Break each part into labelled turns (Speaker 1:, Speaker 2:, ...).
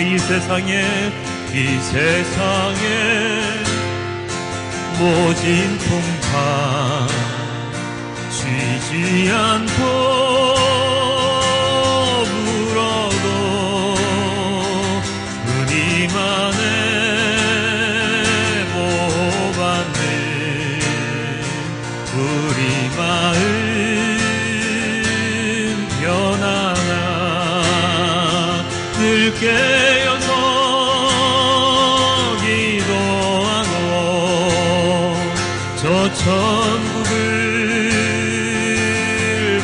Speaker 1: 이 세상에 모진 풍파 쉬지 않고 불어도 주님 안에 보호받는 우리 마음 편안하 늘 깨어서 기도하고 저 천국을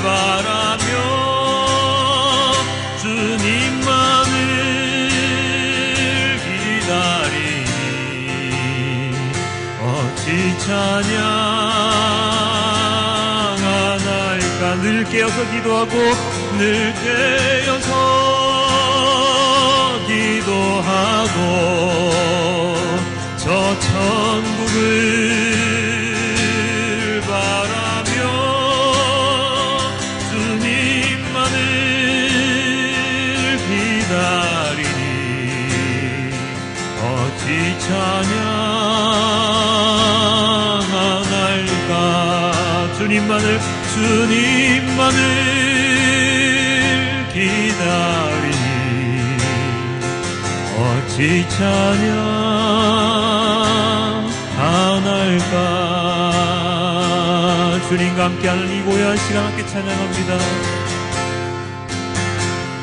Speaker 1: 바라며 주님만을 기다리니 어찌 찬양하나이까. 늘 깨어서 기도하고 늘 깨어서 기도하고 저 천국을 바라며 주님만을 기다리니 어찌 찬양하나이까. 주님만을 기다리니 어찌 찬양하나이까. 주님과 함께하는 이 고요한 시간 함께 찬양합니다.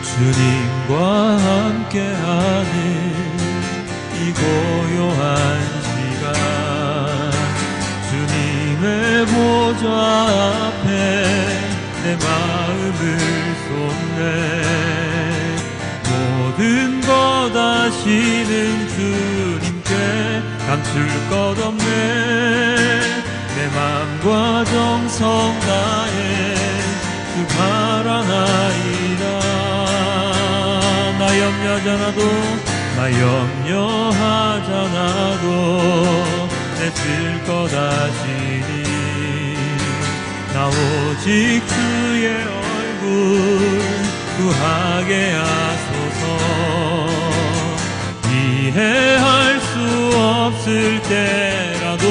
Speaker 1: 주님과 함께하는 이 고요한 시간 주님의 보좌 앞에 내 마음을 쏟네. 모든 것 아시는 주님께 감출 것 없네. 내 마음과 정성 다해 주 바라나이다. 나 염려하잖아도 내 쓸 것 아시니 나 오직 주의 얼굴 구하게 하소서. 이해할 수 없을 때라도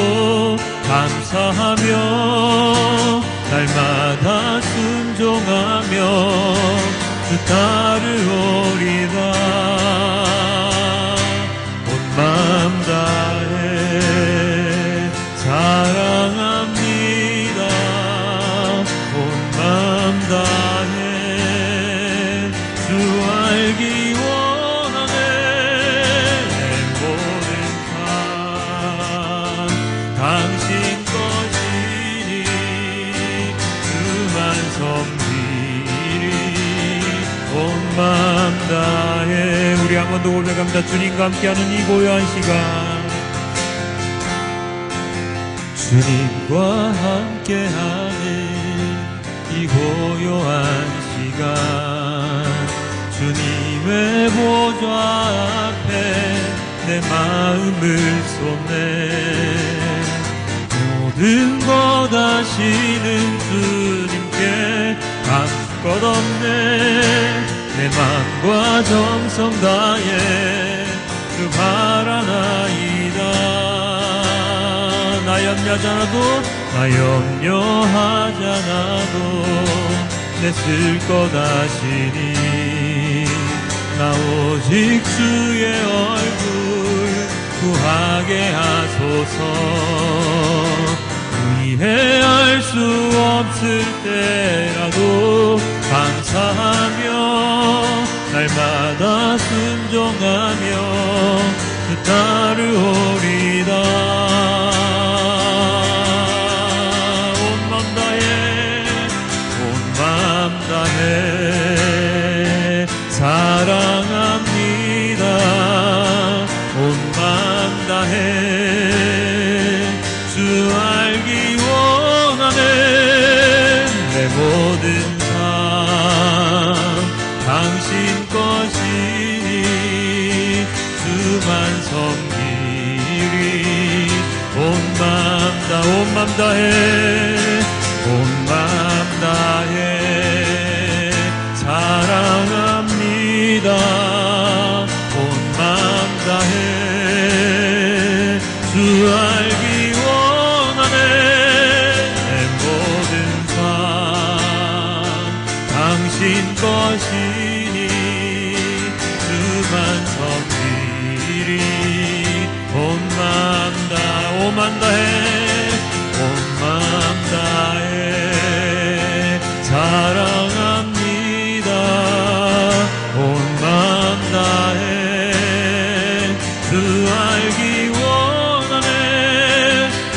Speaker 1: 감사하며 날마다 순종하며 주 따르오리다. 온 마음 다해 사랑합니다. 온 마음 다해 주 알기 원하네. 내 모든 삶 당신 것이니 주만 섬기리. 온 마음 다해 우리 한 번 더 고백합니다. 주님과 함께하는 이 고요한 시간 주님과 함께하는 이 고요한 시간 주님의 보좌 앞에 내 마음을 쏟네. 모든 것 아시는 주님께 감출 것 없네. 내 마음과 정성 다해 주 바라나이다. 나 염려하잖아도 내 쓸 것 아시니 나 오직 주의 얼굴 구하게 하소서. 이해할 수 없을 때라도 감사하며 날마다 순종하며 주 따르오리다. 온 마음 다해 사랑합니다. 온 마음 다해 주 알기 원하네. 내 모든 삶 당신 것이니 주만 섬기리. 온 마음 다해 사랑합니다. 온 당신 것이니 그만 섬기리. 온 마음 다해 사랑합니다. 온 마음 다해 그 알기 원하네.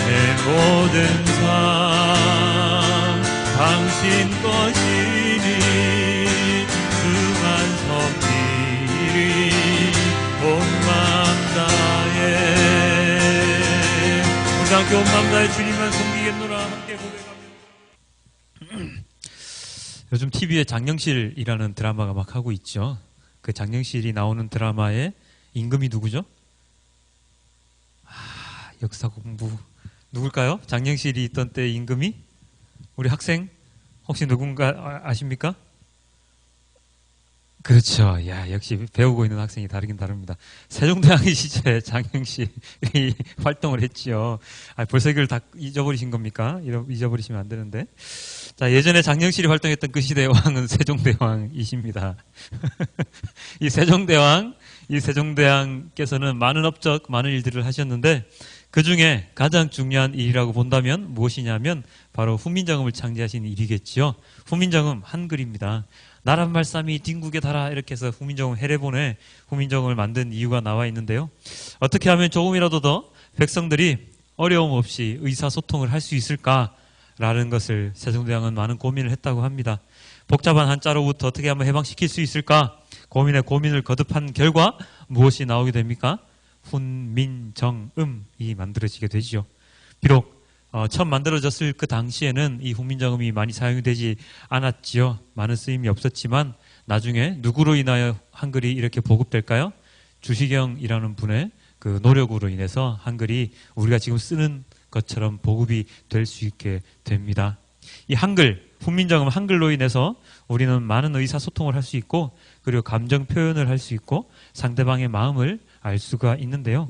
Speaker 1: 내 모든 삶 당신 것이니 그만 섬기리. 온 마음 다해. 우리 함께 온 마음 다해 주님만 섬기겠노라. 함께 고백하며. 요즘 TV에 장영실이라는 드라마가 막 하고 있죠. 그 장영실이 나오는 드라마의 임금이 누구죠? 역사 공부 누굴까요? 장영실이 있던 때 임금이? 우리 학생 혹시 누군가 아십니까? 그렇죠. 야, 역시 배우고 있는 학생이 다르긴 다릅니다. 세종대왕 시절에 장영실이 활동을 했지요. 벌써 이걸 다 잊어버리신 겁니까? 잊어버리시면 안 되는데. 자, 예전에 장영실이 활동했던 그 시대의 왕은 세종대왕이십니다. 이 세종대왕께서는 많은 업적, 많은 일들을 하셨는데 그 중에 가장 중요한 일이라고 본다면 무엇이냐면 바로 훈민정음을 창제하신 일이겠지요. 훈민정음 한글입니다. 나란 말씀이 딩국에 달아 이렇게 해서 훈민정음 해례본에 훈민정음을 만든 이유가 나와 있는데요. 어떻게 하면 조금이라도 더 백성들이 어려움 없이 의사소통을 할 수 있을까라는 것을 세종대왕은 많은 고민을 했다고 합니다. 복잡한 한자로부터 어떻게 하면 해방시킬 수 있을까? 고민을 거듭한 결과 무엇이 나오게 됩니까? 훈민정음이 만들어지게 되죠. 비록 처음 만들어졌을 그 당시에는 이 훈민정음이 많이 사용이 되지 않았지요. 많은 쓰임이 없었지만 나중에 누구로 인하여 한글이 이렇게 보급될까요? 주시경이라는 분의 그 노력으로 인해서 한글이 우리가 지금 쓰는 것처럼 보급이 될 수 있게 됩니다. 이 한글, 훈민정음 한글로 인해서 우리는 많은 의사소통을 할 수 있고 그리고 감정 표현을 할 수 있고 상대방의 마음을 알 수가 있는데요.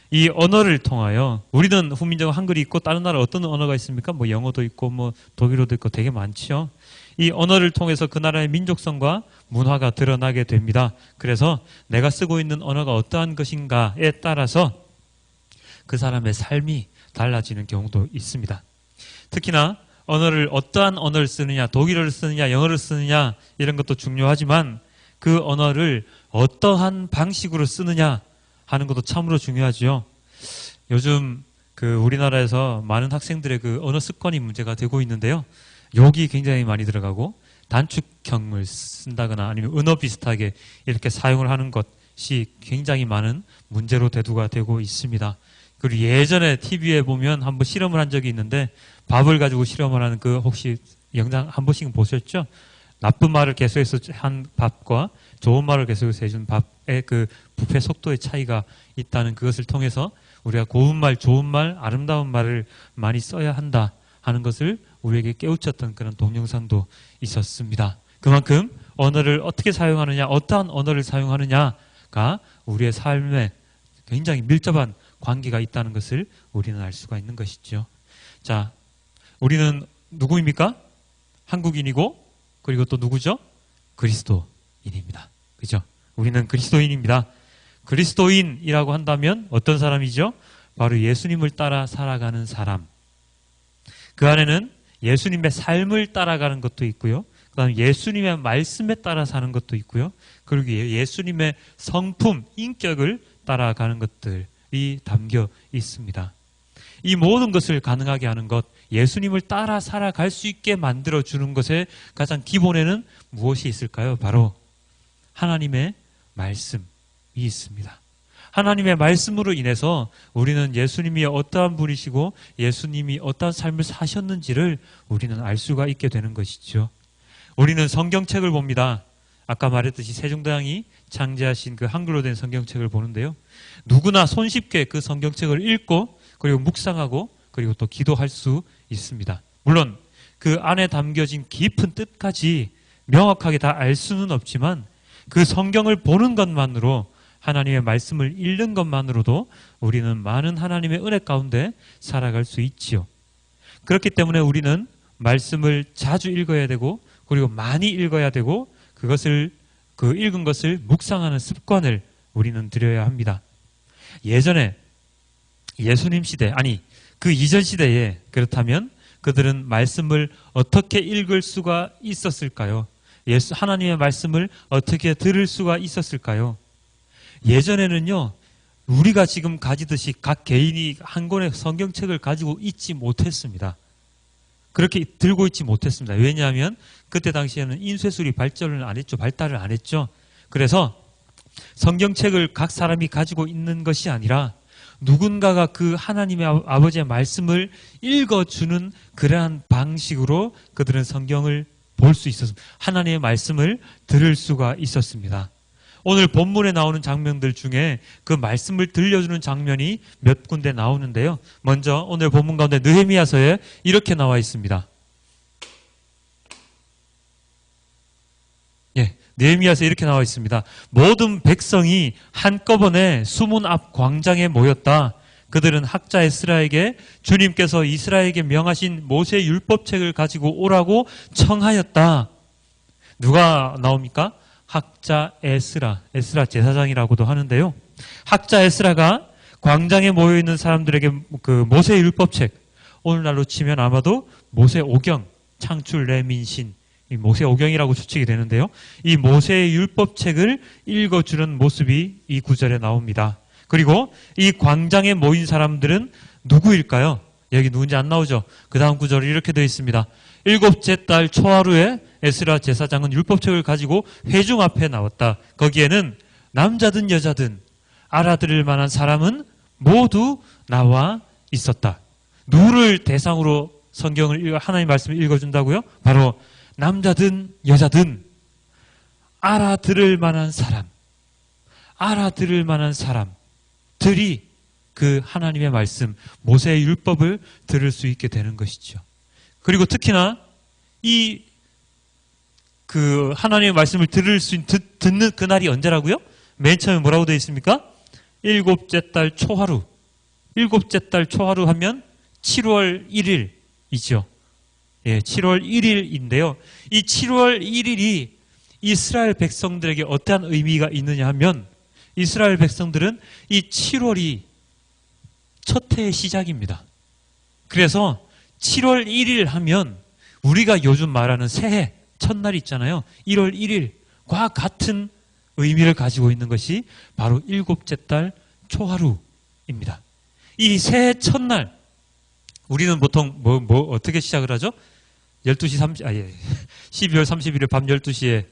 Speaker 1: 이 언어를 통하여 우리는 훈민정음 한글이 있고 다른 나라 어떤 언어가 있습니까? 뭐 영어도 있고 뭐 독일어도 있고 되게 많지요. 이 언어를 통해서 그 나라의 민족성과 문화가 드러나게 됩니다. 그래서 내가 쓰고 있는 언어가 어떠한 것인가에 따라서 그 사람의 삶이 달라지는 경우도 있습니다. 특히나 어떠한 언어를 쓰느냐, 독일어를 쓰느냐, 영어를 쓰느냐 이런 것도 중요하지만 그 언어를 어떠한 방식으로 쓰느냐 하는 것도 참으로 중요하지요. 요즘 우리나라에서 많은 학생들의 그 언어 습관이 문제가 되고 있는데요. 욕이 굉장히 많이 들어가고 단축형을 쓴다거나 아니면 은어 비슷하게 이렇게 사용을 하는 것이 굉장히 많은 문제로 대두가 되고 있습니다. 그리고 예전에 TV에 보면 한번 실험을 한 적이 있는데 밥을 가지고 실험을 하는 혹시 영상 한 번씩 보셨죠? 나쁜 말을 계속해서 한 밥과 좋은 말을 계속해서 해준 밥의 그 부패 속도의 차이가 있다는 그것을 통해서 우리가 고운 말, 좋은 말, 아름다운 말을 많이 써야 한다 하는 것을 우리에게 깨우쳤던 그런 동영상도 있었습니다. 그만큼 언어를 어떻게 사용하느냐, 어떠한 언어를 사용하느냐가 우리의 삶에 굉장히 밀접한 관계가 있다는 것을 우리는 알 수가 있는 것이죠. 자, 우리는 누구입니까? 한국인이고 그리고 또 누구죠? 그리스도인입니다. 그죠? 우리는 그리스도인입니다. 그리스도인이라고 한다면 어떤 사람이죠? 바로 예수님을 따라 살아가는 사람. 그 안에는 예수님의 삶을 따라가는 것도 있고요. 그 다음에 예수님의 말씀에 따라 사는 것도 있고요. 그리고 예수님의 성품, 인격을 따라가는 것들이 담겨 있습니다. 이 모든 것을 가능하게 하는 것, 예수님을 따라 살아갈 수 있게 만들어주는 것의 가장 기본에는 무엇이 있을까요? 바로 하나님의 말씀이 있습니다. 하나님의 말씀으로 인해서 우리는 예수님이 어떠한 분이시고 예수님이 어떠한 삶을 사셨는지를 우리는 알 수가 있게 되는 것이죠. 우리는 성경책을 봅니다. 아까 말했듯이 세종대왕이 창제하신 그 한글로 된 성경책을 보는데요. 누구나 손쉽게 그 성경책을 읽고 그리고 묵상하고 그리고 또 기도할 수 있습니다. 물론 그 안에 담겨진 깊은 뜻까지 명확하게 다 알 수는 없지만 그 성경을 보는 것만으로 하나님의 말씀을 읽는 것만으로도 우리는 많은 하나님의 은혜 가운데 살아갈 수 있지요. 그렇기 때문에 우리는 말씀을 자주 읽어야 되고 그리고 많이 읽어야 되고 그것을 그 읽은 것을 묵상하는 습관을 우리는 들여야 합니다. 예전에 예수님 시대, 아니 그 이전 시대에 그렇다면 그들은 말씀을 어떻게 읽을 수가 있었을까요? 하나님의 말씀을 어떻게 들을 수가 있었을까요? 예전에는요, 우리가 지금 가지듯이 각 개인이 한 권의 성경책을 가지고 있지 못했습니다. 그렇게 들고 있지 못했습니다. 왜냐하면 그때 당시에는 인쇄술이 발달을 안 했죠. 그래서 성경책을 각 사람이 가지고 있는 것이 아니라 누군가가 그 하나님의 아버지의 말씀을 읽어주는 그러한 방식으로 그들은 성경을 볼 수 있었습니다. 하나님의 말씀을 들을 수가 있었습니다. 오늘 본문에 나오는 장면들 중에 그 말씀을 들려주는 장면이 몇 군데 나오는데요. 먼저 오늘 본문 가운데 느헤미야서에 이렇게 나와 있습니다. 느헤미야서에 이렇게 나와 있습니다. 모든 백성이 한꺼번에 수문 앞 광장에 모였다. 그들은 학자 에스라에게 주님께서 이스라엘에게 명하신 모세 율법책을 가지고 오라고 청하였다. 누가 나옵니까? 학자 에스라 제사장이라고도 하는데요. 학자 에스라가 광장에 모여있는 사람들에게 그 모세 율법책, 오늘날로 치면 아마도 모세 오경, 창출 레민신, 이 모세 오경이라고 추측이 되는데요. 이 모세의 율법책을 읽어주는 모습이 이 구절에 나옵니다. 그리고 이 광장에 모인 사람들은 누구일까요? 여기 누군지 안 나오죠? 그 다음 구절이 이렇게 되어 있습니다. 7째 달 초하루에 에스라 제사장은 율법책을 가지고 회중 앞에 나왔다. 거기에는 남자든 여자든 알아들을 만한 사람은 모두 나와 있었다. 누구를 대상으로 성경을 하나님의 말씀을 읽어준다고요? 바로 남자든 여자든 알아들을 만한 사람들이 그 하나님의 말씀, 모세의 율법을 들을 수 있게 되는 것이죠. 그리고 특히나 그 하나님의 말씀을 듣는 그날이 언제라고요? 맨 처음에 뭐라고 되어 있습니까? 7째 달 초하루. 7째 달 초하루 하면 7월 1일이죠. 7월 1일인데요. 이 7월 1일이 이스라엘 백성들에게 어떠한 의미가 있느냐 하면 이스라엘 백성들은 이 7월이 첫 해의 시작입니다. 그래서 7월 1일 하면 우리가 요즘 말하는 새해 첫날 있잖아요. 1월 1일과 같은 의미를 가지고 있는 것이 바로 7째 달 초하루입니다. 이 새해 첫날 우리는 보통 어떻게 시작을 하죠? 12월 31일 밤 12시에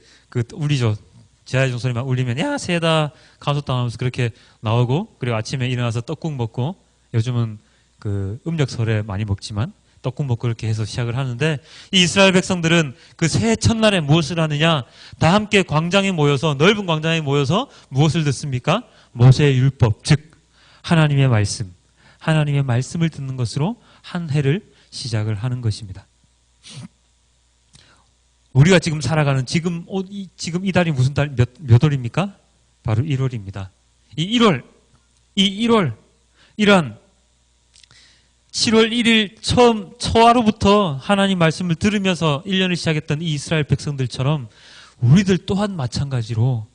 Speaker 1: 울리죠. 제아의 소리만 울리면 야 새해다 감소당하면서 그렇게 나오고, 그리고 아침에 일어나서 떡국 먹고, 요즘은 그 음력설에 많이 먹지만 떡국 먹고 그렇게 해서 시작을 하는데, 이 이스라엘 백성들은 그 새해 첫날에 무엇을 하느냐? 다 함께 광장에 모여서, 넓은 광장에 모여서 무엇을 듣습니까? 모세의 율법, 즉 하나님의 말씀을 듣는 것으로 한 해를 시작을 하는 것입니다. 우리가 지금 살아가는 지금 이 달이 무슨 달, 몇 월입니까? 바로 1월입니다. 이 1월, 이런 7월 1일 처음 초하루부터 하나님 말씀을 들으면서 1년을 시작했던 이 이스라엘 백성들처럼 우리들 또한 마찬가지로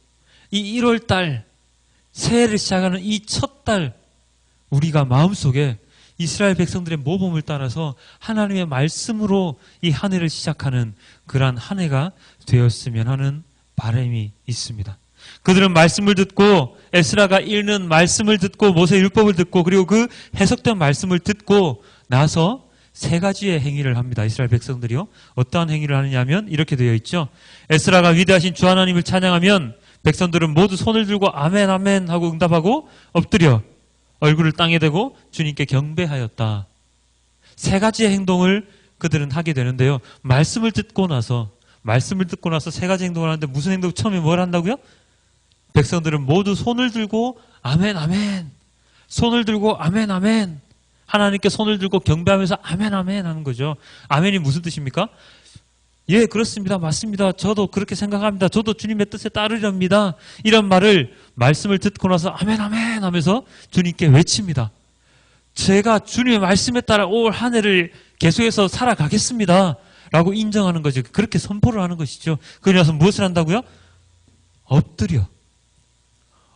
Speaker 1: 이 1월 달, 새해를 시작하는 이 첫 달, 우리가 마음속에 이스라엘 백성들의 모범을 따라서 하나님의 말씀으로 이 한 해를 시작하는 그러한 한 해가 되었으면 하는 바람이 있습니다. 그들은 말씀을 듣고, 에스라가 읽는 말씀을 듣고, 모세 율법을 듣고, 그리고 그 해석된 말씀을 듣고 나서 세 가지의 행위를 합니다. 이스라엘 백성들이요. 어떠한 행위를 하느냐면 이렇게 되어 있죠. 에스라가 위대하신 주 하나님을 찬양하면 백성들은 모두 손을 들고 아멘 아멘 하고 응답하고 엎드려 얼굴을 땅에 대고 주님께 경배하였다. 세 가지의 행동을 그들은 하게 되는데요. 말씀을 듣고 나서 세 가지 행동을 하는데 무슨 행동, 처음에 뭘 한다고요? 백성들은 모두 손을 들고 아멘 아멘, 손을 들고 아멘 아멘, 하나님께 손을 들고 경배하면서 아멘 아멘 하는 거죠. 아멘이 무슨 뜻입니까? 예, 그렇습니다. 맞습니다. 저도 그렇게 생각합니다. 저도 주님의 뜻에 따르렵니다. 이런 말씀을 듣고 나서 아멘 아멘 하면서 주님께 외칩니다. 제가 주님의 말씀에 따라 올 한 해를 계속해서 살아가겠습니다. 라고 인정하는 거죠. 그렇게 선포를 하는 것이죠. 그러고 나서 무엇을 한다고요?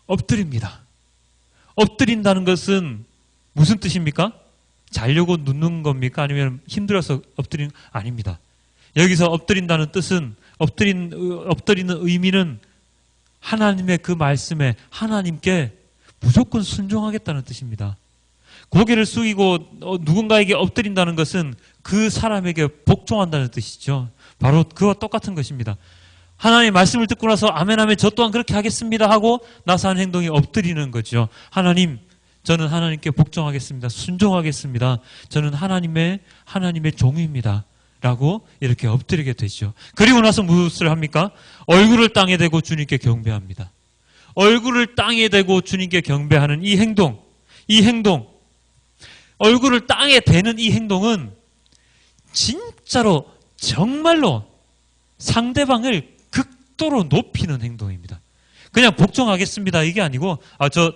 Speaker 1: 엎드립니다. 엎드린다는 것은 무슨 뜻입니까? 자려고 눕는 겁니까? 아니면 힘들어서 엎드리는? 아닙니다. 여기서 엎드린다는 뜻은 엎드리는 의미는 하나님의 그 말씀에 하나님께 무조건 순종하겠다는 뜻입니다. 고개를 숙이고 누군가에게 엎드린다는 것은 그 사람에게 복종한다는 뜻이죠. 바로 그와 똑같은 것입니다. 하나님의 말씀을 듣고 나서 아멘 아멘 저 또한 그렇게 하겠습니다 하고 나서 하는 행동이 엎드리는 거죠. 하나님, 저는 하나님께 복종하겠습니다. 순종하겠습니다. 저는 하나님의 종입니다. 라고 이렇게 엎드리게 되죠. 그리고 나서 무엇을 합니까? 얼굴을 땅에 대고 주님께 경배합니다. 얼굴을 땅에 대고 주님께 경배하는 이 행동, 얼굴을 땅에 대는 이 행동은 진짜로 정말로 상대방을 극도로 높이는 행동입니다. 그냥 복종하겠습니다 이게 아니고 저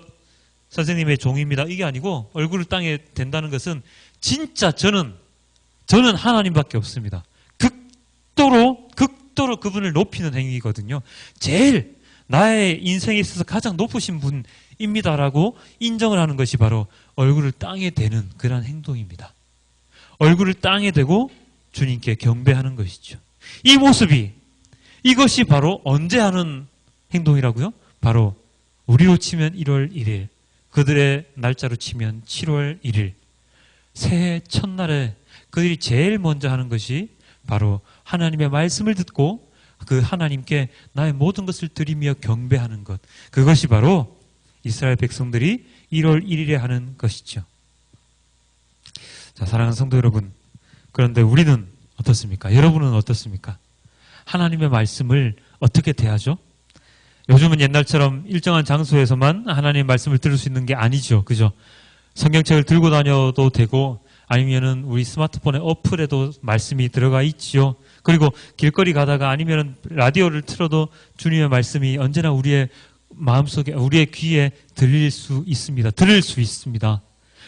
Speaker 1: 선생님의 종입니다 이게 아니고 얼굴을 땅에 댄다는 것은 진짜 저는 하나님밖에 없습니다. 극도로 그분을 높이는 행위거든요. 제일 나의 인생에 있어서 가장 높으신 분입니다라고 인정을 하는 것이 바로 얼굴을 땅에 대는 그런 행동입니다. 얼굴을 땅에 대고 주님께 경배하는 것이죠. 이 모습이 이것이 바로 언제 하는 행동이라고요? 바로 우리로 치면 1월 1일, 그들의 날짜로 치면 7월 1일, 새해 첫날에 그들이 제일 먼저 하는 것이 바로 하나님의 말씀을 듣고 그 하나님께 나의 모든 것을 드리며 경배하는 것. 그것이 바로 이스라엘 백성들이 1월 1일에 하는 것이죠. 자, 사랑하는 성도 여러분. 그런데 우리는 어떻습니까? 여러분은 어떻습니까? 하나님의 말씀을 어떻게 대하죠? 요즘은 옛날처럼 일정한 장소에서만 하나님의 말씀을 들을 수 있는 게 아니죠. 그죠? 성경책을 들고 다녀도 되고 아니면은 우리 스마트폰의 어플에도 말씀이 들어가 있지요. 그리고 길거리 가다가 아니면은 라디오를 틀어도 주님의 말씀이 언제나 우리의 마음속에, 우리의 귀에 들릴 수 있습니다. 들을 수 있습니다.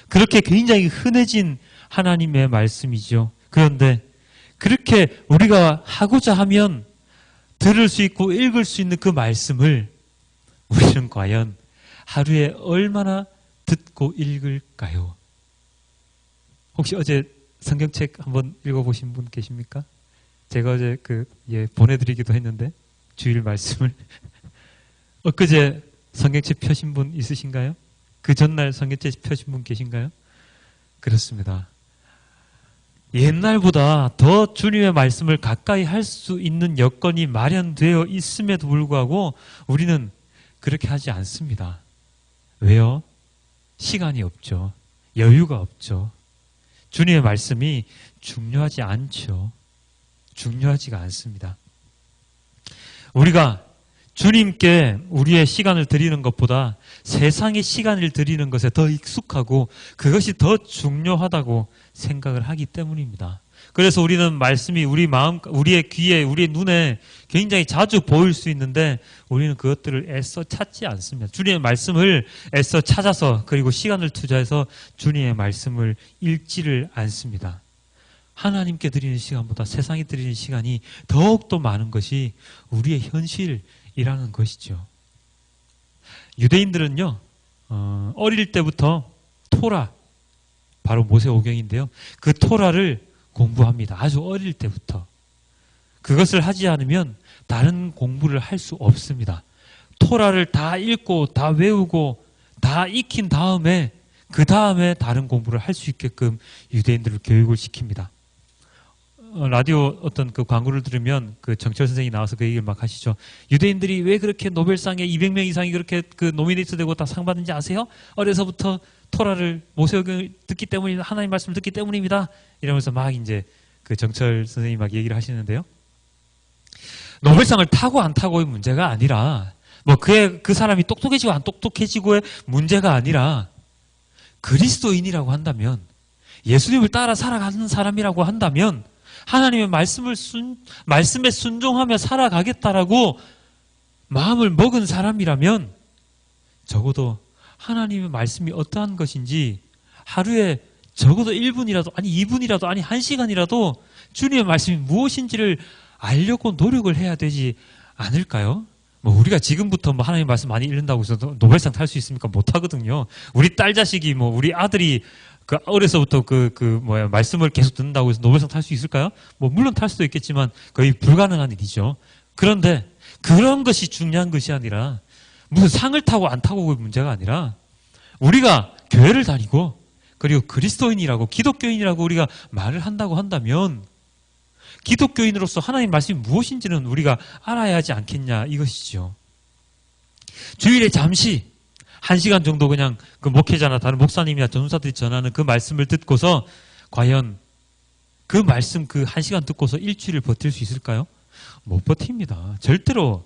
Speaker 1: 그렇게 굉장히 흔해진 하나님의 말씀이죠. 그런데 그렇게 우리가 하고자 하면 들을 수 있고 읽을 수 있는 그 말씀을 우리는 과연 하루에 얼마나 듣고 읽을까요? 혹시 어제 성경책 한번 읽어보신 분 계십니까? 제가 어제 보내드리기도 했는데 주일 말씀을 엊그제 성경책 펴신 분 있으신가요? 그 전날 성경책 펴신 분 계신가요? 그렇습니다. 옛날보다 더 주님의 말씀을 가까이 할 수 있는 여건이 마련되어 있음에도 불구하고 우리는 그렇게 하지 않습니다. 왜요? 시간이 없죠. 여유가 없죠. 주님의 말씀이 중요하지 않죠. 중요하지가 않습니다. 우리가 주님께 우리의 시간을 드리는 것보다 세상의 시간을 드리는 것에 더 익숙하고 그것이 더 중요하다고 생각을 하기 때문입니다. 그래서 우리는 말씀이 우리 마음, 우리의 귀에, 우리의 눈에 굉장히 자주 보일 수 있는데 우리는 그것들을 애써 찾지 않습니다. 주님의 말씀을 애써 찾아서 그리고 시간을 투자해서 주님의 말씀을 읽지를 않습니다. 하나님께 드리는 시간보다 세상에 드리는 시간이 더욱더 많은 것이 우리의 현실이라는 것이죠. 유대인들은요, 어릴 때부터 토라, 바로 모세오경인데요. 그 토라를 공부합니다. 아주 어릴 때부터. 그것을 하지 않으면 다른 공부를 할 수 없습니다. 토라를 다 읽고 다 외우고 다 익힌 다음에 그 다음에 다른 공부를 할 수 있게끔 유대인들을 교육을 시킵니다. 라디오 어떤 그 광고를 들으면 그 정철 선생이 나와서 그 얘기를 막 하시죠. 유대인들이 왜 그렇게 노벨상에 200명 이상이 그렇게 그 노미네이트 되고 다 상 받는지 아세요? 어려서부터 토라를 모세오경을 듣기 때문입니다. 하나님 말씀을 듣기 때문입니다. 이러면서 막 이제 그 정철 선생님이 막 얘기를 하시는데요. 노벨상을 타고 안 타고의 문제가 아니라 뭐 그 사람이 똑똑해지고 안 똑똑해지고의 문제가 아니라 그리스도인이라고 한다면 예수님을 따라 살아가는 사람이라고 한다면 하나님의 말씀에 순종하며 살아가겠다라고 마음을 먹은 사람이라면 적어도 하나님의 말씀이 어떠한 것인지 하루에 적어도 1분이라도, 아니 2분이라도, 아니 1시간이라도 주님의 말씀이 무엇인지를 알려고 노력을 해야 되지 않을까요? 뭐 우리가 지금부터 뭐 하나님의 말씀 많이 읽는다고 해서 노벨상 탈 수 있습니까? 못 하거든요. 우리 딸 자식이 뭐 우리 아들이 그 어려서부터 말씀을 계속 듣는다고 해서 노벨상 탈 수 있을까요? 뭐 물론 탈 수도 있겠지만 거의 불가능한 일이죠. 그런데 그런 것이 중요한 것이 아니라 무슨 상을 타고 안 타고의 문제가 아니라 우리가 교회를 다니고 그리고 그리스도인이라고 기독교인이라고 우리가 말을 한다고 한다면 기독교인으로서 하나님 말씀이 무엇인지는 우리가 알아야 하지 않겠냐 이것이죠. 주일에 잠시 1시간 정도 그냥 그 목회자나 다른 목사님이나 전도사들이 전하는 그 말씀을 듣고서 과연 그 말씀 그 1시간 듣고서 일주일을 버틸 수 있을까요? 못 버팁니다. 절대로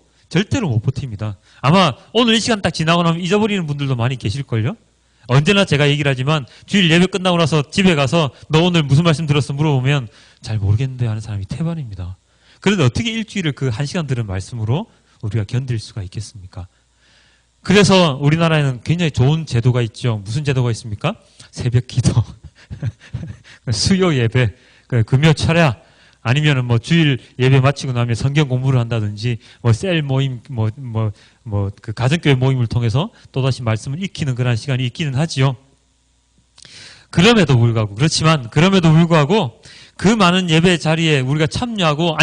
Speaker 1: 못 버팁니다. 아마 오늘 이 시간 딱 지나고 나면 잊어버리는 분들도 많이 계실걸요? 언제나 제가 얘기를 하지만 주일 예배 끝나고 나서 집에 가서 너 오늘 무슨 말씀 들었어? 물어보면 잘 모르겠는데 하는 사람이 태반입니다. 그런데 어떻게 일주일을 그 1시간 들은 말씀으로 우리가 견딜 수가 있겠습니까? 그래서 우리나라에는 굉장히 좋은 제도가 있죠. 무슨 제도가 있습니까? 새벽 기도, 수요 예배, 금요 철야, 아니면은 뭐 주일 예배 마치고 나면 성경 공부를 한다든지 뭐 셀 모임 그 가정교회 모임을 통해서 또다시 말씀을 익히는 그런 시간이 있기는 하지요. 그럼에도 불구하고 그 많은 예배 자리에 우리가 참여하고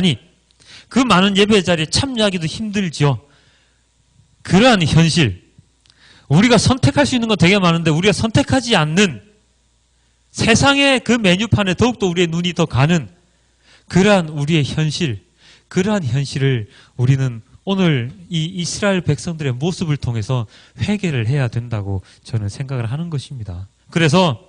Speaker 1: 그 많은 예배 자리에 참여하기도 힘들지요. 그러한 현실, 우리가 선택할 수 있는 건 되게 많은데 우리가 선택하지 않는 세상의 그 메뉴판에 더욱더 우리의 눈이 더 가는 그러한 우리의 현실, 그러한 현실을 우리는 오늘 이 이스라엘 백성들의 모습을 통해서 회개를 해야 된다고 저는 생각을 하는 것입니다. 그래서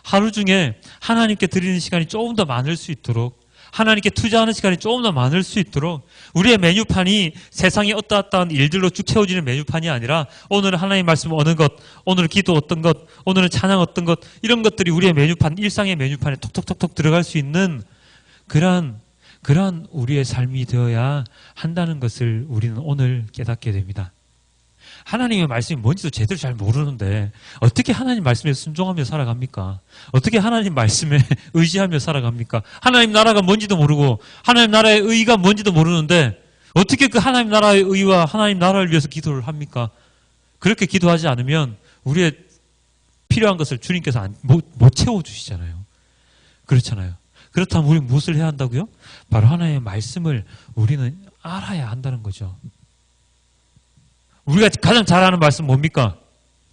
Speaker 1: 하루 중에 하나님께 드리는 시간이 조금 더 많을 수 있도록, 하나님께 투자하는 시간이 조금 더 많을 수 있도록 우리의 메뉴판이 세상에 어떠한 일들로 쭉 채워지는 메뉴판이 아니라 오늘은 하나님 말씀 어느 것, 오늘은 기도 어떤 것, 오늘은 찬양 어떤 것, 이런 것들이 우리의 메뉴판, 일상의 메뉴판에 톡톡톡톡 들어갈 수 있는 그러한 우리의 삶이 되어야 한다는 것을 우리는 오늘 깨닫게 됩니다. 하나님의 말씀이 뭔지도 제대로 잘 모르는데 어떻게 하나님 말씀에 순종하며 살아갑니까? 어떻게 하나님 말씀에 의지하며 살아갑니까? 하나님 나라가 뭔지도 모르고 하나님 나라의 의의가 뭔지도 모르는데 어떻게 그 하나님 나라의 의의와 하나님 나라를 위해서 기도를 합니까? 그렇게 기도하지 않으면 우리의 필요한 것을 주님께서 못 채워주시잖아요. 그렇잖아요. 그렇다면 우리는 무엇을 해야 한다고요? 바로 하나님의 말씀을 우리는 알아야 한다는 거죠. 우리가 가장 잘 아는 말씀 뭡니까?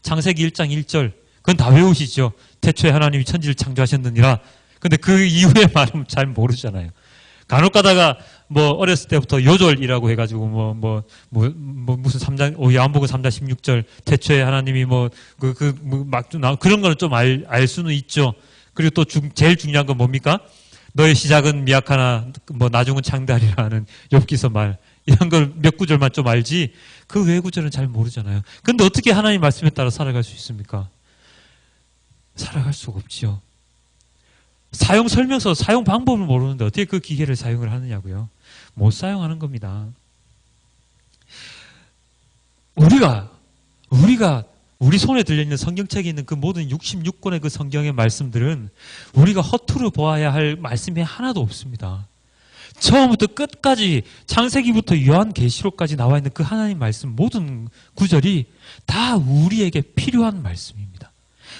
Speaker 1: 창세기 1장 1절. 그건 다 외우시죠. 태초에 하나님이 천지를 창조하셨느니라. 근데 그 이후의 말은 잘 모르잖아요. 간혹 가다가 뭐 어렸을 때부터 요절이라고 해가지고 무슨 3장, 야한복음 3장 16절. 태초에 하나님이 그런 거는 좀 알 수는 있죠. 그리고 또 제일 중요한 건 뭡니까? 너의 시작은 미약하나 나중은 창대하리라 하는 욥기서 말. 이런 걸 몇 구절만 좀 알지 그 외의 구절은 잘 모르잖아요. 그런데 어떻게 하나님 말씀에 따라 살아갈 수 있습니까? 살아갈 수가 없지요. 사용 설명서, 사용 방법을 모르는데 어떻게 그 기계를 사용을 하느냐고요. 못 사용하는 겁니다. 우리 손에 들려있는 성경책에 있는 그 모든 66권의 그 성경의 말씀들은 우리가 허투루 보아야 할 말씀이 하나도 없습니다. 처음부터 끝까지 창세기부터 요한계시록까지 나와 있는 그 하나님 말씀 모든 구절이 다 우리에게 필요한 말씀입니다.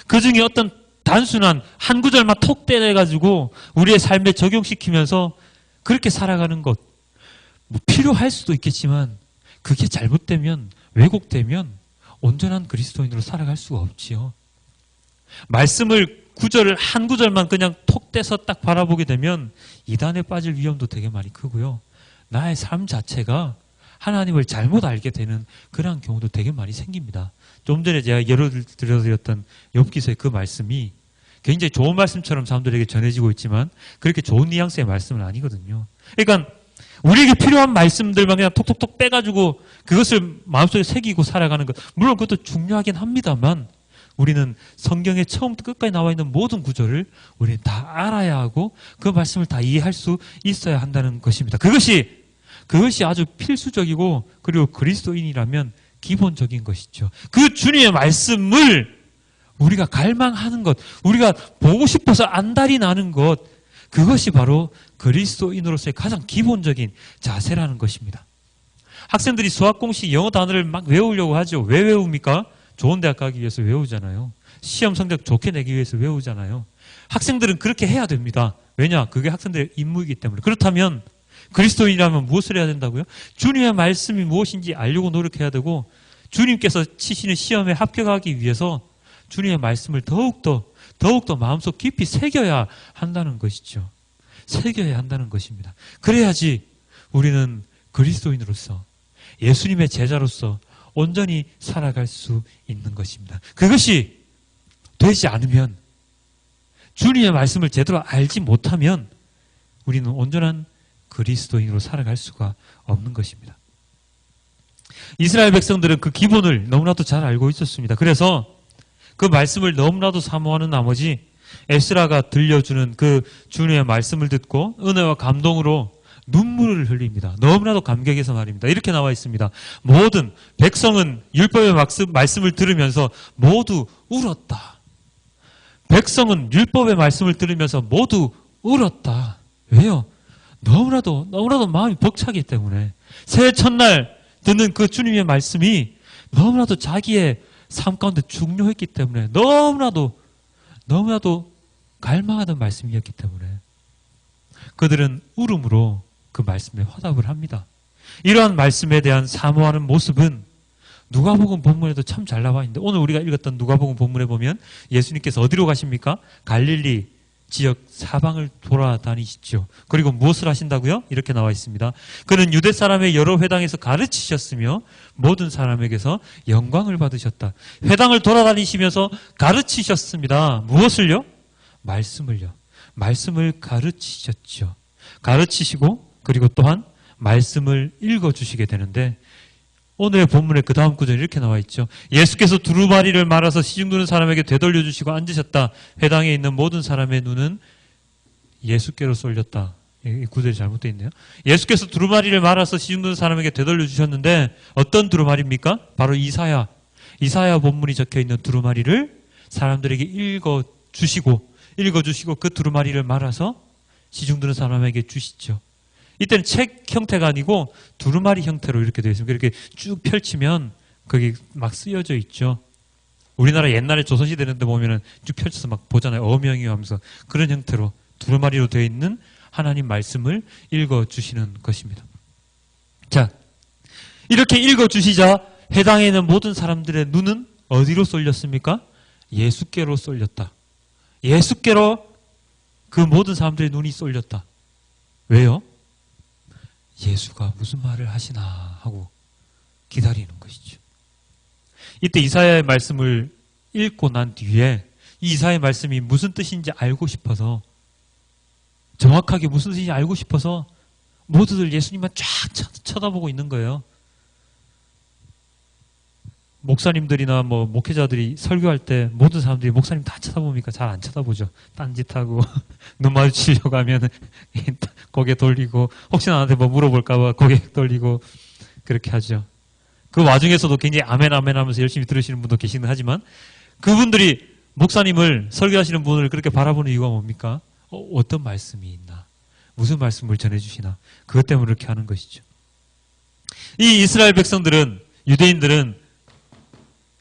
Speaker 1: 그 중에 어떤 단순한 한 구절만 톡 떼내가지고 우리의 삶에 적용시키면서 그렇게 살아가는 것 필요할 수도 있겠지만 그게 잘못되면 왜곡되면 온전한 그리스도인으로 살아갈 수가 없지요. 말씀을 구절을 한 구절만 그냥 톡 떼서 딱 바라보게 되면 이단에 빠질 위험도 되게 많이 크고요. 나의 삶 자체가 하나님을 잘못 알게 되는 그런 경우도 되게 많이 생깁니다. 좀 전에 제가 예를 들어드렸던 욥기서의 그 말씀이 굉장히 좋은 말씀처럼 사람들에게 전해지고 있지만 그렇게 좋은 뉘앙스의 말씀은 아니거든요. 그러니까 우리에게 필요한 말씀들만 그냥 톡톡톡 빼가지고 그것을 마음속에 새기고 살아가는 것 물론 그것도 중요하긴 합니다만 우리는 성경의 처음부터 끝까지 나와 있는 모든 구절을 우리는 다 알아야 하고 그 말씀을 다 이해할 수 있어야 한다는 것입니다. 그것이 아주 필수적이고 그리고 그리스도인이라면 기본적인 것이죠. 그 주님의 말씀을 우리가 갈망하는 것, 우리가 보고 싶어서 안달이 나는 것, 그것이 바로 그리스도인으로서의 가장 기본적인 자세라는 것입니다. 학생들이 수학 공식, 영어 단어를 막 외우려고 하죠. 왜 외웁니까? 좋은 대학 가기 위해서 외우잖아요. 시험 성적 좋게 내기 위해서 외우잖아요. 학생들은 그렇게 해야 됩니다. 왜냐? 그게 학생들의 임무이기 때문에. 그렇다면 그리스도인이라면 무엇을 해야 된다고요? 주님의 말씀이 무엇인지 알려고 노력해야 되고, 주님께서 치시는 시험에 합격하기 위해서 주님의 말씀을 더욱더 마음속 깊이 새겨야 한다는 것이죠. 새겨야 한다는 것입니다. 그래야지 우리는 그리스도인으로서, 예수님의 제자로서 온전히 살아갈 수 있는 것입니다. 그것이 되지 않으면, 주님의 말씀을 제대로 알지 못하면 우리는 온전한 그리스도인으로 살아갈 수가 없는 것입니다. 이스라엘 백성들은 그 기본을 너무나도 잘 알고 있었습니다. 그래서 그 말씀을 너무나도 사모하는 나머지 에스라가 들려주는 그 주님의 말씀을 듣고 은혜와 감동으로 눈물을 흘립니다. 너무나도 감격해서 말입니다. 이렇게 나와 있습니다. 모든 백성은 율법의 말씀을 들으면서 모두 울었다. 백성은 율법의 말씀을 들으면서 모두 울었다. 왜요? 너무나도 마음이 벅차기 때문에, 새해 첫날 듣는 그 주님의 말씀이 너무나도 자기의 삶 가운데 중요했기 때문에, 너무나도 갈망하던 말씀이었기 때문에 그들은 울음으로 그 말씀에 화답을 합니다. 이러한 말씀에 대한 사모하는 모습은 누가복음 본문에도 참 잘 나와 있는데, 오늘 우리가 읽었던 누가복음 본문에 보면 예수님께서 어디로 가십니까? 갈릴리 지역 사방을 돌아다니시죠. 그리고 무엇을 하신다고요? 이렇게 나와 있습니다. 그는 유대 사람의 여러 회당에서 가르치셨으며 모든 사람에게서 영광을 받으셨다. 회당을 돌아다니시면서 가르치셨습니다. 무엇을요? 말씀을요. 말씀을 가르치셨죠. 가르치시고 그리고 또한 말씀을 읽어주시게 되는데, 오늘의 본문의 그 다음 구절에 이렇게 나와 있죠. 예수께서 두루마리를 말아서 시중 두는 사람에게 되돌려 주시고 앉으셨다. 회당에 있는 모든 사람의 눈은 예수께로 쏠렸다. 이 구절이 잘못되어 있네요. 예수께서 두루마리를 말아서 시중 두는 사람에게 되돌려 주셨는데, 어떤 두루마리입니까? 바로 이사야 본문이 적혀 있는 두루마리를 사람들에게 읽어주시고 그 두루마리를 말아서 시중 두는 사람에게 주시죠. 이때는 책 형태가 아니고 두루마리 형태로 이렇게 되어 있습니다. 이렇게 쭉 펼치면 거기 막 쓰여져 있죠. 우리나라 옛날에 조선시대 되는데 보면은 쭉 펼쳐서 막 보잖아요. 어명이 하면서. 그런 형태로 두루마리로 되어 있는 하나님 말씀을 읽어주시는 것입니다. 자, 이렇게 읽어주시자 해당에 있는 모든 사람들의 눈은 어디로 쏠렸습니까? 예수께로 쏠렸다. 예수께로 그 모든 사람들의 눈이 쏠렸다. 왜요? 예수가 무슨 말을 하시나 하고 기다리는 것이죠. 이때 이사야의 말씀을 읽고 난 뒤에 이 이사야의 말씀이 무슨 뜻인지 알고 싶어서, 정확하게 무슨 뜻인지 알고 싶어서 모두들 예수님만 쫙 쳐다보고 있는 거예요. 목사님들이나 뭐 목회자들이 설교할 때 모든 사람들이 목사님 다 쳐다봅니까? 잘 안 쳐다보죠. 딴짓하고 눈 마주치려고 하면 고개 돌리고, 혹시나 나한테 뭐 물어볼까봐 고개 돌리고 그렇게 하죠. 그 와중에서도 굉장히 아멘 하면서 열심히 들으시는 분도 계시긴 하지만, 그분들이 목사님을, 설교하시는 분을 그렇게 바라보는 이유가 뭡니까? 어떤 말씀이 있나? 무슨 말씀을 전해주시나? 그것 때문에 그렇게 하는 것이죠. 이 이스라엘 백성들은, 유대인들은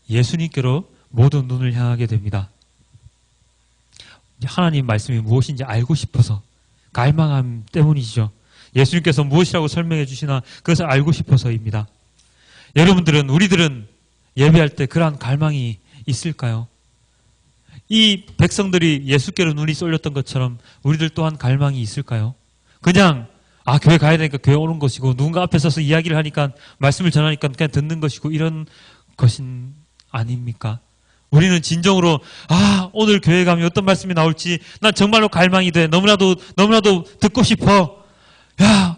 Speaker 1: 예수님께로 모든 눈을 향하게 됩니다. 하나님 말씀이 무엇인지 알고 싶어서, 갈망함 때문이죠. 예수님께서 무엇이라고 설명해 주시나 그것을 알고 싶어서입니다. 여러분들은, 우리들은 예배할 때 그러한 갈망이 있을까요? 이 백성들이 예수께로 눈이 쏠렸던 것처럼 우리들 또한 갈망이 있을까요? 그냥 교회 가야 되니까 교회 오는 것이고, 누군가 앞에 서서 이야기를 하니까, 말씀을 전하니까 그냥 듣는 것이고, 이런 것인 아닙니까? 우리는 진정으로 오늘 교회 가면 어떤 말씀이 나올지 난 정말로 갈망이 돼. 너무나도 듣고 싶어.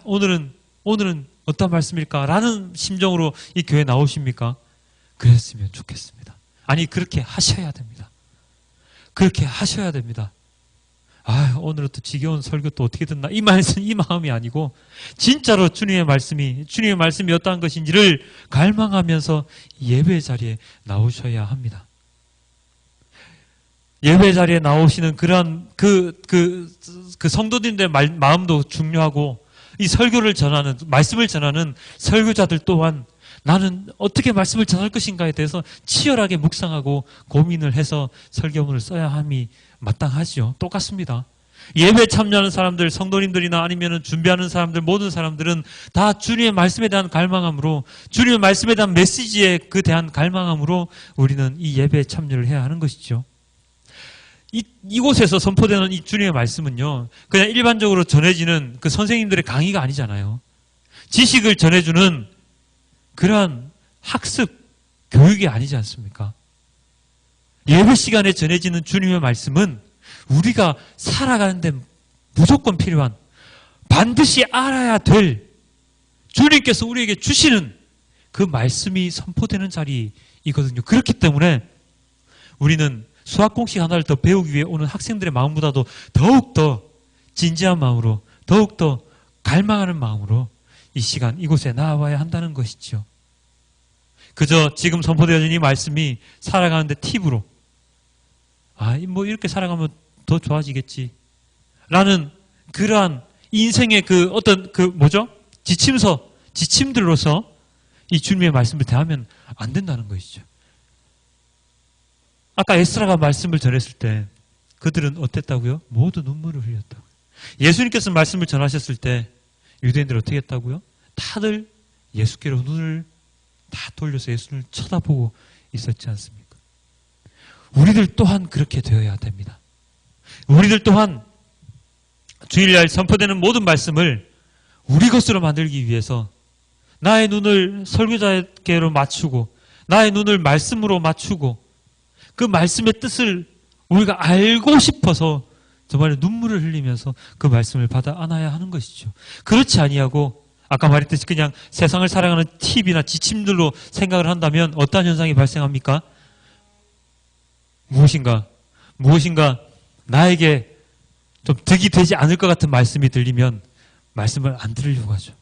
Speaker 1: 오늘은 어떤 말씀일까? 라는 심정으로 이 교회에 나오십니까? 그랬으면 좋겠습니다. 아니, 그렇게 하셔야 됩니다. 그렇게 하셔야 됩니다. 오늘은 또 지겨운 설교 또 어떻게 듣나? 이 마음이 아니고, 진짜로 주님의 말씀이 어떠한 것인지를 갈망하면서 예배 자리에 나오셔야 합니다. 예배 자리에 나오시는 그러한 그 성도님들의 마음도 중요하고, 이 설교를 전하는, 말씀을 전하는 설교자들 또한 나는 어떻게 말씀을 전할 것인가에 대해서 치열하게 묵상하고 고민을 해서 설교문을 써야 함이 마땅하지요. 똑같습니다. 예배 참여하는 사람들, 성도님들이나 아니면 준비하는 사람들, 모든 사람들은 다 주님의 말씀에 대한 갈망함으로, 주님의 말씀에 대한 메시지에 대한 갈망함으로 우리는 이 예배에 참여를 해야 하는 것이죠. 이곳에서 선포되는 이 주님의 말씀은요, 그냥 일반적으로 전해지는 그 선생님들의 강의가 아니잖아요. 지식을 전해주는 그러한 학습, 교육이 아니지 않습니까? 예배 시간에 전해지는 주님의 말씀은 우리가 살아가는데 무조건 필요한, 반드시 알아야 될 주님께서 우리에게 주시는 그 말씀이 선포되는 자리이거든요. 그렇기 때문에 우리는 수학 공식 하나를 더 배우기 위해 오는 학생들의 마음보다도 더욱더 진지한 마음으로, 더욱더 갈망하는 마음으로 이 시간 이곳에 나와야 한다는 것이죠. 그저 지금 선포되어진 이 말씀이 살아가는데 팁으로, 뭐 이렇게 살아가면 더 좋아지겠지 라는 그러한 인생의 지침들로서 이 주님의 말씀을 대하면 안 된다는 것이죠. 아까 에스라가 말씀을 전했을 때 그들은 어땠다고요? 모두 눈물을 흘렸다고요. 예수님께서 말씀을 전하셨을 때 유대인들은 어떻게 했다고요? 다들 예수께로 눈을 다 돌려서 예수를 쳐다보고 있었지 않습니까? 우리들 또한 그렇게 되어야 됩니다. 우리들 또한 주일날 선포되는 모든 말씀을 우리 것으로 만들기 위해서 나의 눈을 설교자에게로 맞추고, 나의 눈을 말씀으로 맞추고, 그 말씀의 뜻을 우리가 알고 싶어서 정말 눈물을 흘리면서 그 말씀을 받아 안아야 하는 것이죠. 그렇지 아니하고 아까 말했듯이 그냥 세상을 살아가는 팁이나 지침들로 생각을 한다면 어떠한 현상이 발생합니까? 무엇인가 나에게 좀 득이 되지 않을 것 같은 말씀이 들리면 말씀을 안 들으려고 하죠.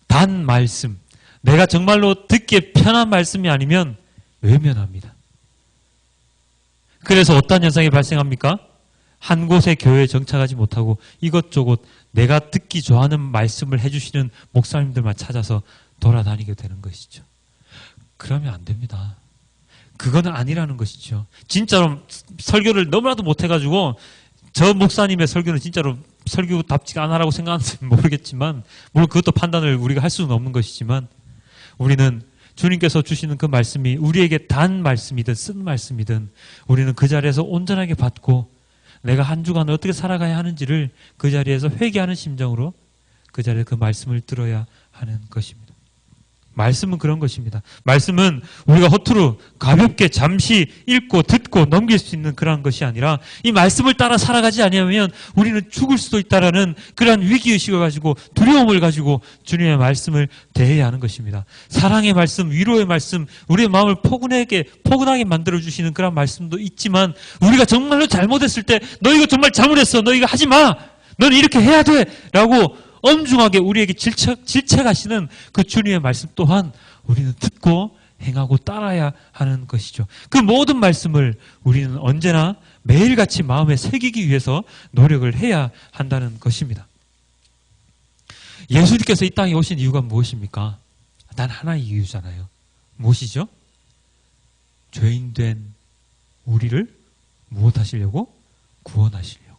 Speaker 1: 단 말씀, 내가 정말로 듣기에 편한 말씀이 아니면 외면합니다. 그래서 어떤 현상이 발생합니까? 한 곳의 교회에 정착하지 못하고 이것저것 내가 듣기 좋아하는 말씀을 해주시는 목사님들만 찾아서 돌아다니게 되는 것이죠. 그러면 안 됩니다. 그거는 아니라는 것이죠. 진짜로 설교를 너무나도 못해가지고 저 목사님의 설교는 진짜로 설교답지가 않아라고 생각하는지 모르겠지만, 물론 그것도 판단을 우리가 할 수는 없는 것이지만, 우리는 주님께서 주시는 그 말씀이 우리에게 단 말씀이든 쓴 말씀이든 우리는 그 자리에서 온전하게 받고 내가 한 주간을 어떻게 살아가야 하는지를 그 자리에서 회개하는 심정으로 그 자리에 그 말씀을 들어야 하는 것입니다. 말씀은 그런 것입니다. 말씀은 우리가 허투루 가볍게 잠시 읽고 듣고 넘길 수 있는 그런 것이 아니라 이 말씀을 따라 살아가지 아니하면 우리는 죽을 수도 있다라는 그러한 위기의식을 가지고 두려움을 가지고 주님의 말씀을 대해야 하는 것입니다. 사랑의 말씀, 위로의 말씀, 우리의 마음을 포근하게 만들어주시는 그런 말씀도 있지만 우리가 정말로 잘못했을 때 너 이거 정말 잘못했어. 너 이거 하지 마. 너는 이렇게 해야 돼. 라고 엄중하게 우리에게 질책하시는 그 주님의 말씀 또한 우리는 듣고 행하고 따라야 하는 것이죠. 그 모든 말씀을 우리는 언제나 매일같이 마음에 새기기 위해서 노력을 해야 한다는 것입니다. 예수님께서 이 땅에 오신 이유가 무엇입니까? 단 하나의 이유잖아요. 무엇이죠? 죄인된 우리를 무엇하시려고? 구원하시려고.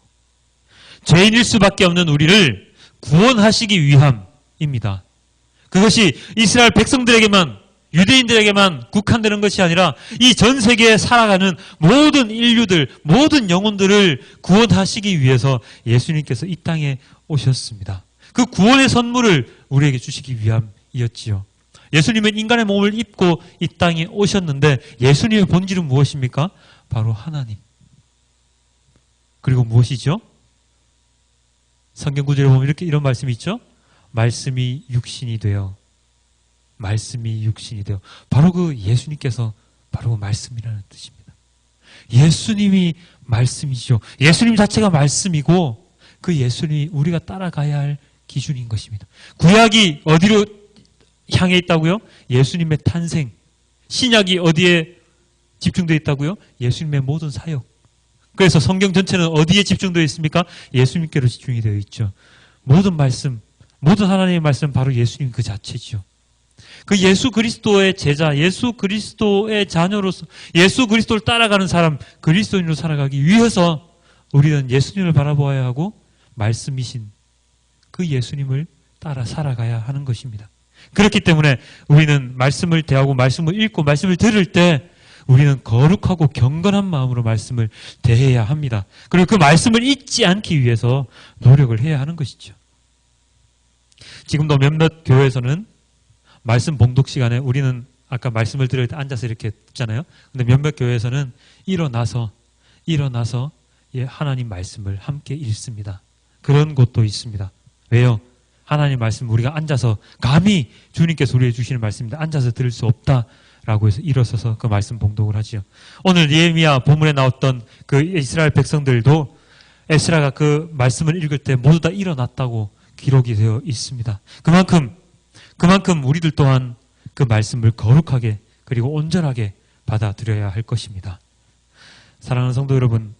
Speaker 1: 죄인일 수밖에 없는 우리를 구원하시기 위함입니다. 그것이 이스라엘 백성들에게만, 유대인들에게만 국한되는 것이 아니라 이 전 세계에 살아가는 모든 인류들, 모든 영혼들을 구원하시기 위해서 예수님께서 이 땅에 오셨습니다. 그 구원의 선물을 우리에게 주시기 위함이었지요. 예수님은 인간의 몸을 입고 이 땅에 오셨는데 예수님의 본질은 무엇입니까? 바로 하나님. 그리고 무엇이죠? 성경 구절에 보면 이런 말씀이 있죠? 말씀이 육신이 되어. 바로 그 예수님께서 바로 그 말씀이라는 뜻입니다. 예수님이 말씀이죠. 예수님 자체가 말씀이고 그 예수님이 우리가 따라가야 할 기준인 것입니다. 구약이 어디로 향해 있다고요? 예수님의 탄생. 신약이 어디에 집중되어 있다고요? 예수님의 모든 사역. 그래서 성경 전체는 어디에 집중되어 있습니까? 예수님께로 집중이 되어 있죠. 모든 말씀, 모든 하나님의 말씀은 바로 예수님 그 자체죠. 그 예수 그리스도의 제자, 예수 그리스도의 자녀로서 예수 그리스도를 따라가는 사람, 그리스도인으로 살아가기 위해서 우리는 예수님을 바라보아야 하고 말씀이신 그 예수님을 따라 살아가야 하는 것입니다. 그렇기 때문에 우리는 말씀을 대하고 말씀을 읽고 말씀을 들을 때 우리는 거룩하고 경건한 마음으로 말씀을 대해야 합니다. 그리고 그 말씀을 잊지 않기 위해서 노력을 해야 하는 것이죠. 지금도 몇몇 교회에서는 말씀 봉독 시간에 우리는 아까 말씀을 들을 때 앉아서 이렇게 듣잖아요. 근데 몇몇 교회에서는 일어나서 하나님 말씀을 함께 읽습니다. 그런 곳도 있습니다. 왜요? 하나님 말씀 우리가 앉아서 감히 주님께서 우리에게 주시는 말씀인데 앉아서 들을 수 없다라고 해서 일어서서 그 말씀 봉독을 하지요. 오늘 예레미야 본문에 나왔던 그 이스라엘 백성들도 에스라가 그 말씀을 읽을 때 모두 다 일어났다고 기록이 되어 있습니다. 그만큼 우리들 또한 그 말씀을 거룩하게 그리고 온전하게 받아들여야 할 것입니다. 사랑하는 성도 여러분,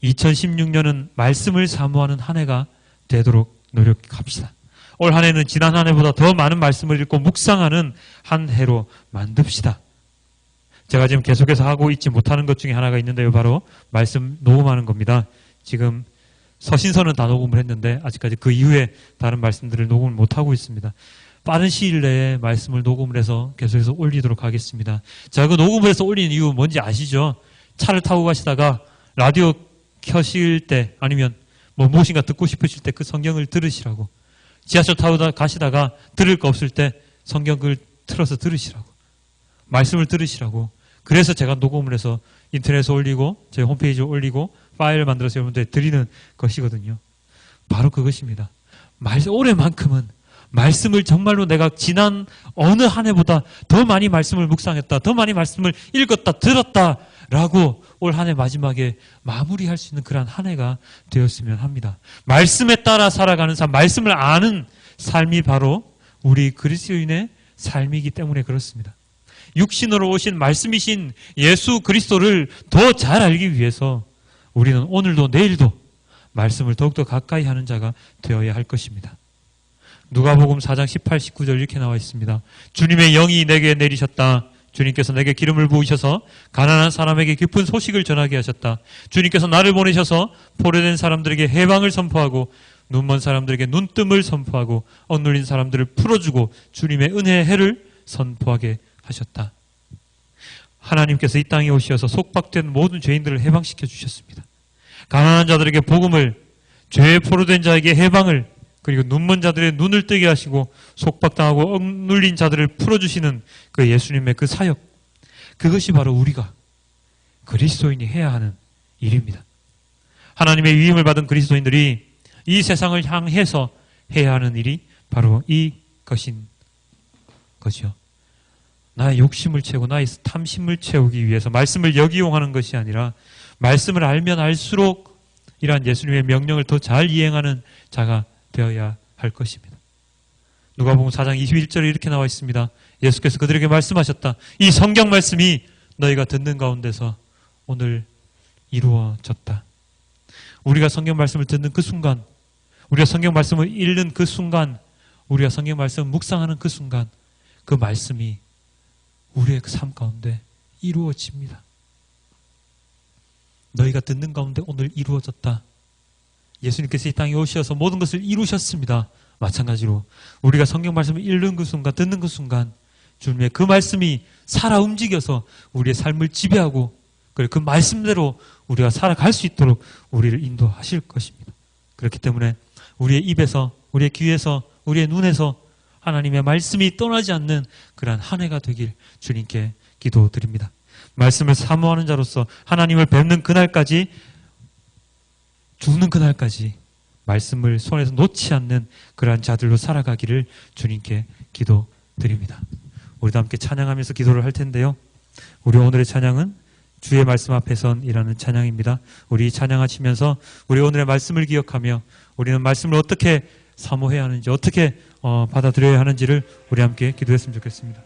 Speaker 1: 2016년은 말씀을 사모하는 한 해가 되도록 노력합시다. 올 한 해는 지난 한 해보다 더 많은 말씀을 읽고 묵상하는 한 해로 만듭시다. 제가 지금 계속해서 하고 있지 못하는 것 중에 하나가 있는데요. 바로 말씀 녹음하는 겁니다. 지금 서신서는 다 녹음을 했는데 아직까지 그 이후에 다른 말씀들을 녹음을 못하고 있습니다. 빠른 시일 내에 말씀을 녹음을 해서 계속해서 올리도록 하겠습니다. 제가 그 녹음을 해서 올리는 이유 뭔지 아시죠? 차를 타고 가시다가 라디오 켜실 때 아니면 무엇인가 듣고 싶으실 때 그 성경을 들으시라고, 지하철 타고 가시다가 들을 거 없을 때 성경을 틀어서 들으시라고, 말씀을 들으시라고. 그래서 제가 녹음을 해서 인터넷에 올리고 제 홈페이지에 올리고 파일을 만들어서 여러분들 드리는 것이거든요. 바로 그것입니다. 올해만큼은 말씀을 정말로 내가 지난 어느 한 해보다 더 많이 말씀을 묵상했다, 더 많이 말씀을 읽었다, 들었다라고 올 한 해 마지막에 마무리할 수 있는 그런 한 해가 되었으면 합니다. 말씀에 따라 살아가는 삶, 말씀을 아는 삶이 바로 우리 그리스도인의 삶이기 때문에 그렇습니다. 육신으로 오신 말씀이신 예수 그리스도를 더 잘 알기 위해서 우리는 오늘도 내일도 말씀을 더욱더 가까이 하는 자가 되어야 할 것입니다. 누가복음 4장 18, 19절 이렇게 나와 있습니다. 주님의 영이 내게 내리셨다. 주님께서 내게 기름을 부으셔서 가난한 사람에게 기쁜 소식을 전하게 하셨다. 주님께서 나를 보내셔서 포로된 사람들에게 해방을 선포하고 눈먼 사람들에게 눈뜸을 선포하고 억눌린 사람들을 풀어주고 주님의 은혜의 해를 선포하게 하셨다. 하나님께서 이 땅에 오셔서 속박된 모든 죄인들을 해방시켜 주셨습니다. 가난한 자들에게 복음을, 죄에 포로된 자에게 해방을, 그리고 눈먼 자들의 눈을 뜨게 하시고 속박당하고 억눌린 자들을 풀어주시는 그 예수님의 그 사역, 그것이 바로 우리가 그리스도인이 해야 하는 일입니다. 하나님의 위임을 받은 그리스도인들이 이 세상을 향해서 해야 하는 일이 바로 이것인 거죠. 나의 욕심을 채우고 나의 탐심을 채우기 위해서 말씀을 역이용하는 것이 아니라 말씀을 알면 알수록 이러한 예수님의 명령을 더 잘 이행하는 자가 되어야 할 것입니다. 누가복음 4장 21절에 이렇게 나와 있습니다. 예수께서 그들에게 말씀하셨다. 이 성경 말씀이 너희가 듣는 가운데서 오늘 이루어졌다. 우리가 성경 말씀을 듣는 그 순간, 우리가 성경 말씀을 읽는 그 순간, 우리가 성경 말씀을 묵상하는 그 순간, 그 말씀이 우리의 그 삶 가운데 이루어집니다. 너희가 듣는 가운데 오늘 이루어졌다. 예수님께서 이 땅에 오셔서 모든 것을 이루셨습니다. 마찬가지로 우리가 성경 말씀을 읽는 그 순간, 듣는 그 순간 주님의 그 말씀이 살아 움직여서 우리의 삶을 지배하고 그 말씀대로 우리가 살아갈 수 있도록 우리를 인도하실 것입니다. 그렇기 때문에 우리의 입에서, 우리의 귀에서, 우리의 눈에서 하나님의 말씀이 떠나지 않는 그러한 한 해가 되길 주님께 기도드립니다. 말씀을 사모하는 자로서 하나님을 뵙는 그날까지, 죽는 그날까지 말씀을 손에서 놓지 않는 그러한 자들로 살아가기를 주님께 기도드립니다. 우리도 함께 찬양하면서 기도를 할 텐데요. 우리 오늘의 찬양은 주의 말씀 앞에 선이라는 찬양입니다. 우리 찬양하시면서 우리 오늘의 말씀을 기억하며 우리는 말씀을 어떻게 사모해야 하는지, 어떻게 받아들여야 하는지를 우리 함께 기도했으면 좋겠습니다.